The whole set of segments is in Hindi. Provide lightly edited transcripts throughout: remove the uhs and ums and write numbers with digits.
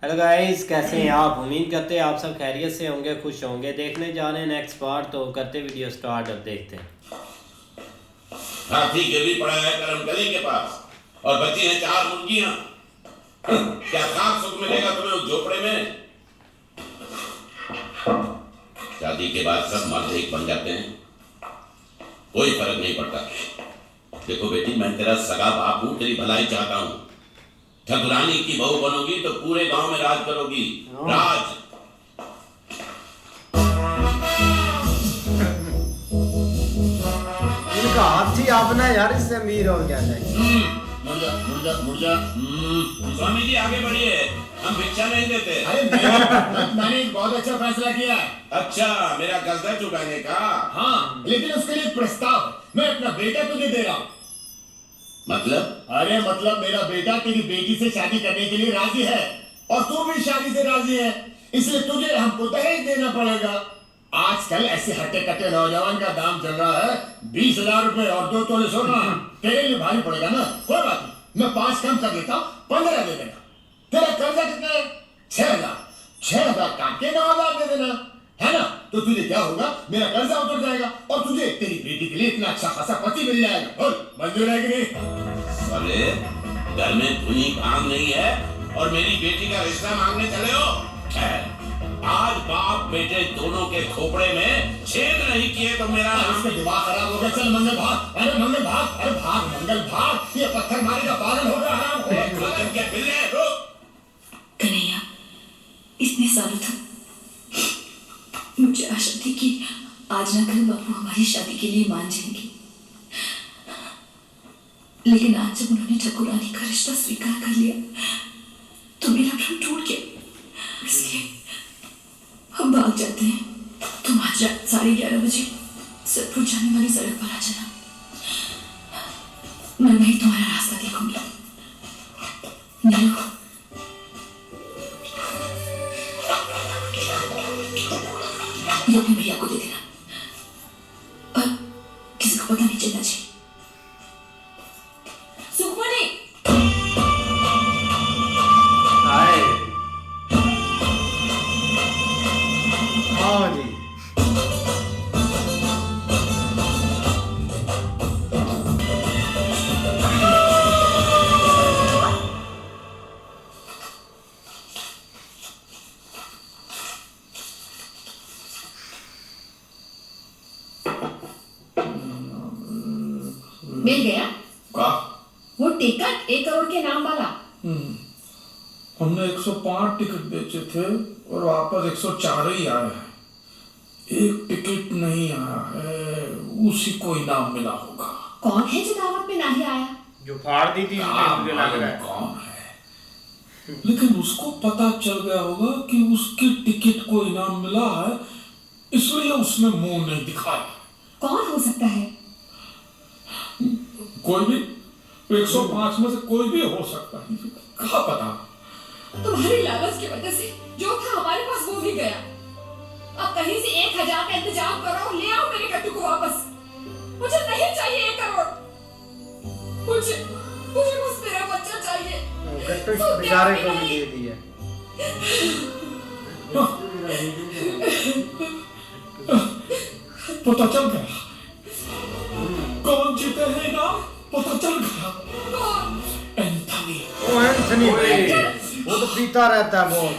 हेलो गाइस, कैसे हैं आप? उम्मीद करते हैं आप सब खैरियत से होंगे, खुश होंगे। देखने जा रहे हैं नेक्स्ट पार्ट, तो करते वीडियो स्टार्ट। अब देखते हैं। हाथी गिर भी पड़ा है करमकली के पास और बची हैं 4 मुर्गियां। क्या खाक सुख मिलेगा तुम्हें उस झोपड़े में? शादी के बाद सब मर्द एक बन जाते हैं, कोई फर्क नहीं पड़ता। देखो बेटी, मैं तेरा सगा बाप हूं, तेरी भलाई चाहता हूं। ठकुरानी की बहू बनोगी तो पूरे गांव में राज करोगी। राज। इनका हाथी अपना यार, इससे अमीर हो गया है। मुर्जा। स्वामी जी आगे बढ़िए, हम भिक्षा नहीं देते। अरे मैंने एक बहुत अच्छा फैसला किया है। अच्छा, मेरा कर्जा चुकाने का? हाँ, लेकिन उसके लिए एक प्रस्ताव है। मैं अपना बेटा तुझे दे रहा हूँ। मतलब? अरे मतलब मेरा बेटा तेरी बेटी से शादी करने के लिए राजी है और तू भी शादी से राजी है, इसलिए तुझे हमको दहेज देना पड़ेगा। आजकल ऐसे हट्टे कट्टे नौजवान का दाम चल रहा है 20,000 रुपए और 2 तोले सोना। तेरे लिए भारी पड़ेगा ना? कोई बात नहीं, मैं 5 कम कर देता हूँ, 15 दे देना। तेरा कर्जा कितना है? 6,000 काट के 9,000 दे देना, है ना? तो तुझे क्या होगा, मेरा कर्जा उतर जाएगा और तुझे तेरी बेटी के लिए इतना अच्छा खासा पति मिल जाएगा। बोल, मंजूर है कि नहीं? अरे घर में धुनी काम नहीं है और मेरी बेटी का रिश्ता मांगने चले हो? आज बाप बेटे दोनों के खोपड़े में छेद नहीं किए तो मेरा इसका दिमाग खराब हो गया। चल मंगल भाग, अरे मंगल भाग, अरे भाग मंगल भाग। ये पत्थर मारेगा, पागल हो रहा है। कन्हैया, इतने सालों तक मुझे आशा थी कि आज ना कल बापू हमारी शादी के लिए मान जाएंगे, लेकिन आज जब उन्होंने ठकुरानी का रिश्ता स्वीकार कर लिया तो मेरा भ्रम टूट गया। इसलिए हम भाग जाते हैं। तुम आज रात 11:30 बजे सतपुर जाने वाली सड़क पर आ जाना। मैं वहीं तुम्हारा रास्ता देखूंगी। नीरू, ये अपने भैया को दे देना और किसी को पता नहीं चलना चाहिए। सुखमणि, हाय। हाँ जी। मिल गया का? वो टिकट 1 करोड़ के नाम वाला। हमने 105 टिकट बेचे थे और वापस 104 ही आए हैं। एक टिकट नहीं आया है, उसी को इनाम मिला होगा। कौन है जो दावत में नहीं आया? जो फाड़ दी थी, मुझे लग रहा है। कौन है, लेकिन उसको पता चल गया होगा कि उसकी टिकट को इनाम मिला है, इसलिए उसने मुंह नहीं दिखाया। कौन हो सकता है? कोई भी, 105 में से कोई भी हो सकता है, कहाँ पता। तुम्हारी लालच की वजह से जो था हमारे पास वो भी गया। अब कहीं से 1,000 का इंतजाम करो, ले आओ मेरे कट्टू को वापस। मुझे नहीं चाहिए 1 करोड़। मुझे बस मेरा बच्चा चाहिए। तो इस बेचारे को भी दे दिया। पता चल गया कौन जीते हैं ना, पता चल गया। कौन? एंथनी। ओ एंथनी भाई, वो तो पीता रहता है बहुत।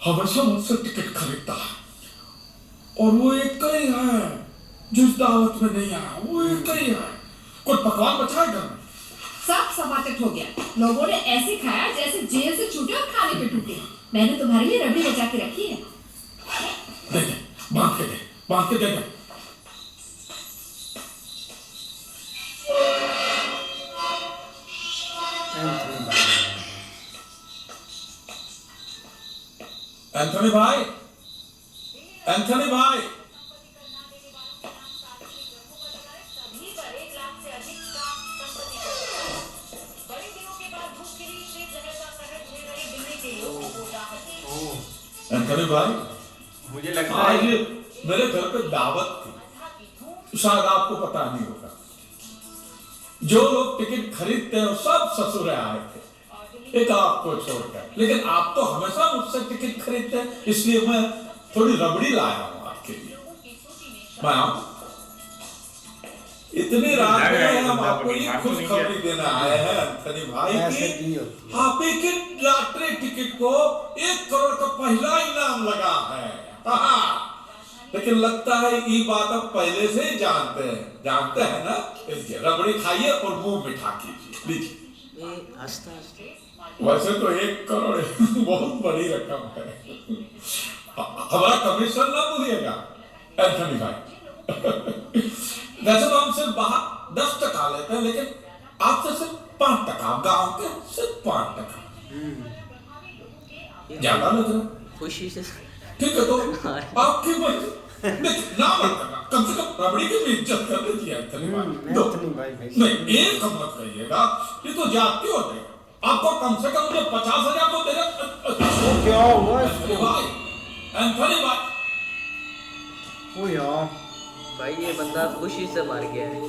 हमेशा मुझसे टिकट खरीदता है और वो एक ही है जो इस दावत में नहीं आया। वो एक ही है। कोई पकवान बचा है घर में? सब समाप्त हो गया। लोगों ने ऐसे खाया जैसे जेल से छूटे और खाने पे टूटे। मैंने तुम्हारे लिए रबड़ी बचा के रखी है। दे दे, बांध के दे दे। एंथनी भाई, एंथनी भाई। एंथनी भाई, मुझे लगता आज है मेरे घर पे दावत थी, शायद आपको पता नहीं होगा। जो लोग टिकट खरीदते हैं सब ससुरे आए थे। एक आपको छोड़कर। लेकिन आप तो हमेशा मुझसे टिकट खरीदते हैं, इसलिए मैं थोड़ी रबड़ी लाया हूँ आपके लिए। मैं आऊं? इतनी रात में हम आपको ये खुशखबरी देना आए हैं एंथनी भाई की आप एक लॉटरी टिकट को 1 करोड़ का पहला इनाम लगा है। लेकिन लगता है ये बात आप पहले से ही जानते हैं ना। इसके रबड़ी खाइए और मुंह मिठा कीजिए, लीजिए। वैसे तो 1 करोड़ बहुत बड़ी रकम है। हमारा कमीशन ना भूलिएगा एंथनी भाई। वैसे तो हम सिर्फ बाहर 10% लेते हैं, लेकिन आपसे सिर्फ 5%, गांव के सिर्फ 5%। ज्यादा लग रहा खुशी से। ठीक है, तो आपकी मर्जी। ना मत करना, कम से कम रबड़ी की भी इज्जत कर लीजिए एंथनी भाई। नहीं, एक मत कहिएगा, ये तो जाती हो जाएगा। आपको कम से कम मुझे 50,000 तो देगा। क्या हुआ एंथनी भाई ओ यार भाई ये बंदा खुशी से मर गया है।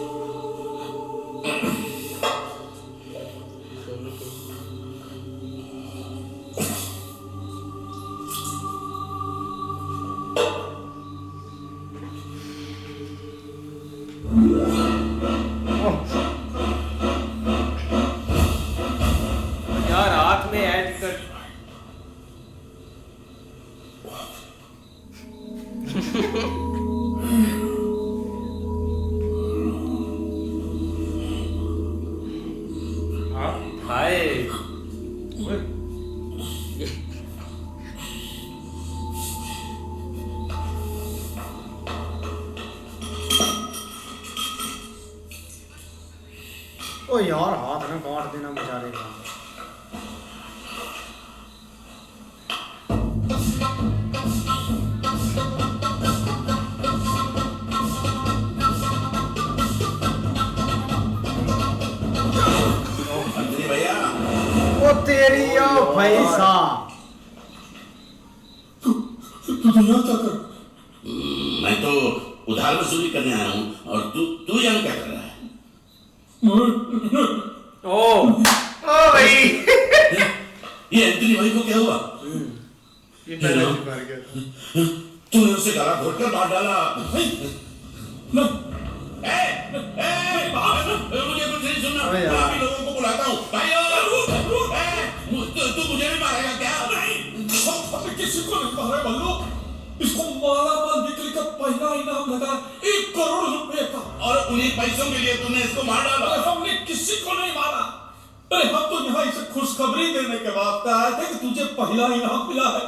यार हाथ में ऐड कर हाय ओ यार हाथ ना काट देना बेचारे का। अंजलि भैया, ओ तेरी ओ भाई साहब, तू यहाँ क्या कर? मैं तो उधार वसूली करने आया हूँ और तू यहाँ क्या कर रहा है? ओ भाई ये एंथनी भाई को क्या हुआ? ये पहले ही मर गया। तूने उसे गला घोटकर मार डाला। मुझे कुछ नहीं सुनना, अबे यार। मैं अभी लोगों को बुलाता हूँ। तू मुझे भी मारेगा क्या? नहीं, किसी को नहीं मारा बल्लू। इसको मालामाल बिक्री का पहला इनाम लगा 1 करोड़ रुपए का। और उन्हीं पैसों के लिए तूने इसको मार डाला? अरे हमने किसी को नहीं मारा। अरे हम तो यहाँ इसे खुशखबरी देने के वास्ते आए थे कि तुझे पहला इनाम मिला है।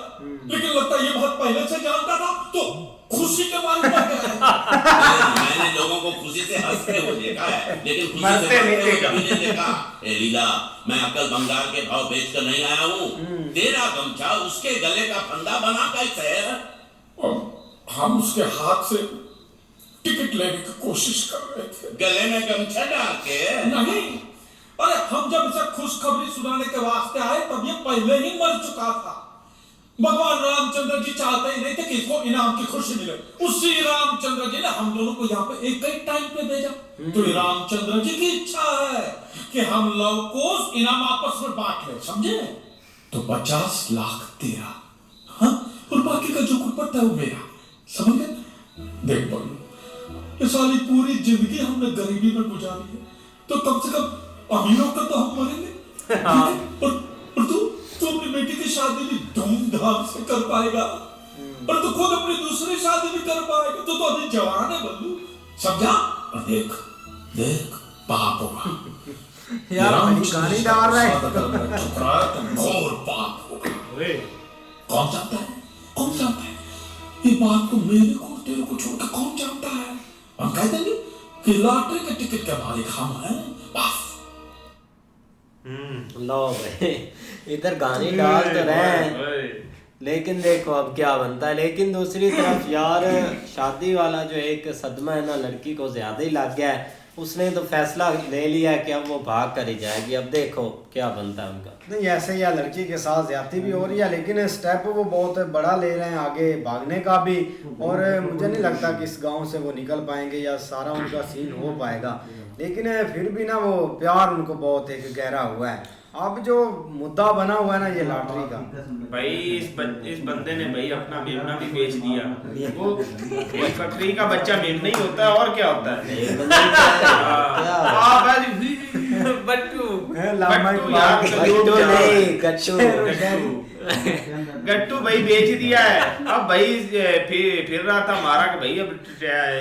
लेकिन लगता है ये बात पहले से जानता था, तो खुशी के मारे मर गया। मैंने लोगों को खुशी से हंसते हुए देखा है, लेकिन खुशी से मरते हुए कभी नहीं देखा। ए लीला, मैं अक्कल बंगार के भाव बेचकर नहीं आया हूँ। तेरा गमछा उसके गले का फंदा बना कैसे है? हम उसके हाथ से टिकट लेने की कोशिश कर रहे थे। गले में गमछा डाल के? नहीं, अरे हम जब इसे खुशखबरी सुनाने के वास्ते आए तब ये पहले ही मर चुका था। भगवान रामचंद्र जी चाहते ही नहीं थे कि इसको इनाम की खुशी मिले। उसी रामचंद्र जी ने हम दोनों को यहाँ पे एक ही टाइम पे भेजा। तो ये रामचंद्र जी की इच्छा है कि हम लोग को इनाम आपस में बांट ले, समझे? तो 50 लाख तेरा, हाँ, और बाकी का जो कुछ बचा है वो मेरा, समझ गए? देख बोलो, ये साली पूरी जिंदगी हमने गरीबी में गुजारी है, तो कम से कम अमीरों का तो हम मरेंगे। हाँ। और तू अपनी बेटी की शादी भी धूमधाम से कर पाएगा, और तू खुद अपनी दूसरी शादी भी कर पाएगा। तू तो अभी जवान है बल्लू, समझा? और देख देख पाप होगा यार बड़ी गाली डाल रहा है। घोर पाप होगा। कौन जानता है? कौन जानता है? ये बात को मेरे को तेरे को छोड़कर कौन जानता है? हम कह देंगे कि लॉटरी के टिकट के मालिक हम हैं, बस। लो भाई, इधर गाने डाल तो रहे हैं, लेकिन देखो अब क्या बनता है। लेकिन दूसरी तरफ यार शादी वाला जो एक सदमा है ना, लड़की को ज्यादा ही लग गया है। उसने तो फैसला ले लिया है कि अब वो भाग कर ही जाएगी। अब देखो क्या बनता है उनका। नहीं ऐसे या लड़की के साथ ज्यादती भी हो रही है, लेकिन स्टेप वो बहुत बड़ा ले रहे हैं आगे भागने का भी, और मुझे नहीं लगता कि इस गांव से वो निकल पाएंगे या सारा उनका सीन हो पाएगा। लेकिन फिर भी ना वो प्यार उनको बहुत एक गहरा हुआ है। अब जो मुद्दा बना हुआ है ना ये लॉटरी का, भाई इस बंदे ने भाई अपना मेमना भी बेच दिया। वो एक बकरी का बच्चा मेमना ही होता है और क्या होता है। बट्टू गट्टू भाई बेच दिया है। अब भाई फिर रहा था मारा कि भाई अब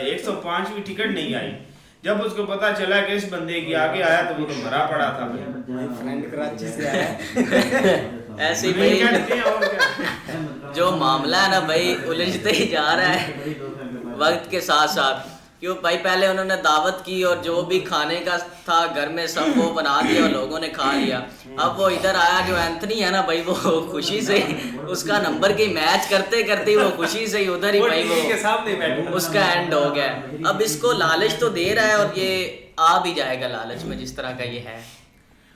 105 भी टिकट नहीं आई। जब उसको पता चला कि इस बंदे की आगे आया तो वो तो भरा पड़ा था भाई। फ्रेंड कराची से आया ऐसे ही भाई जो मामला है ना भाई उलझते ही जा रहा है वक्त के साथ साथ। क्यों भाई पहले उन्होंने दावत की और जो भी खाने का था घर में सब वो बना दिया और लोगों ने खा लिया। अब वो इधर आया जो एंथनी है ना भाई वो खुशी से उसका नंबर की मैच करते करते वो खुशी से ही उधर ही भाई वो के सामने उसका एंड हो गया। अब इसको लालच तो दे रहा है और ये आ भी जाएगा लालच में जिस तरह का ये है।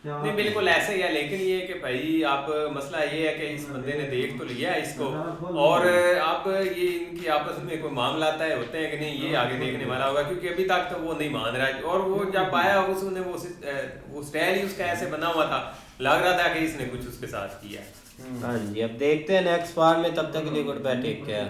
नहीं बिल्कुल ऐसे ही है, लेकिन ये कि भाई आप मसला ये है कि इस बंदे ने देख तो लिया इसको, और आप ये इनकी आपस में कोई मामला तय होते हैं कि नहीं ये आगे देखने वाला होगा, क्योंकि अभी तक तो वो नहीं मान रहा है। और वो जब आया उसने वो स्टाइल ही उसका ऐसे बना हुआ था, लग रहा था कि इसने कुछ उसके साथ किया। हाँ जी, अब देखते हैं नेक्स्ट पार्ट में, तब तक के लिए गुड बाय, टेक केयर।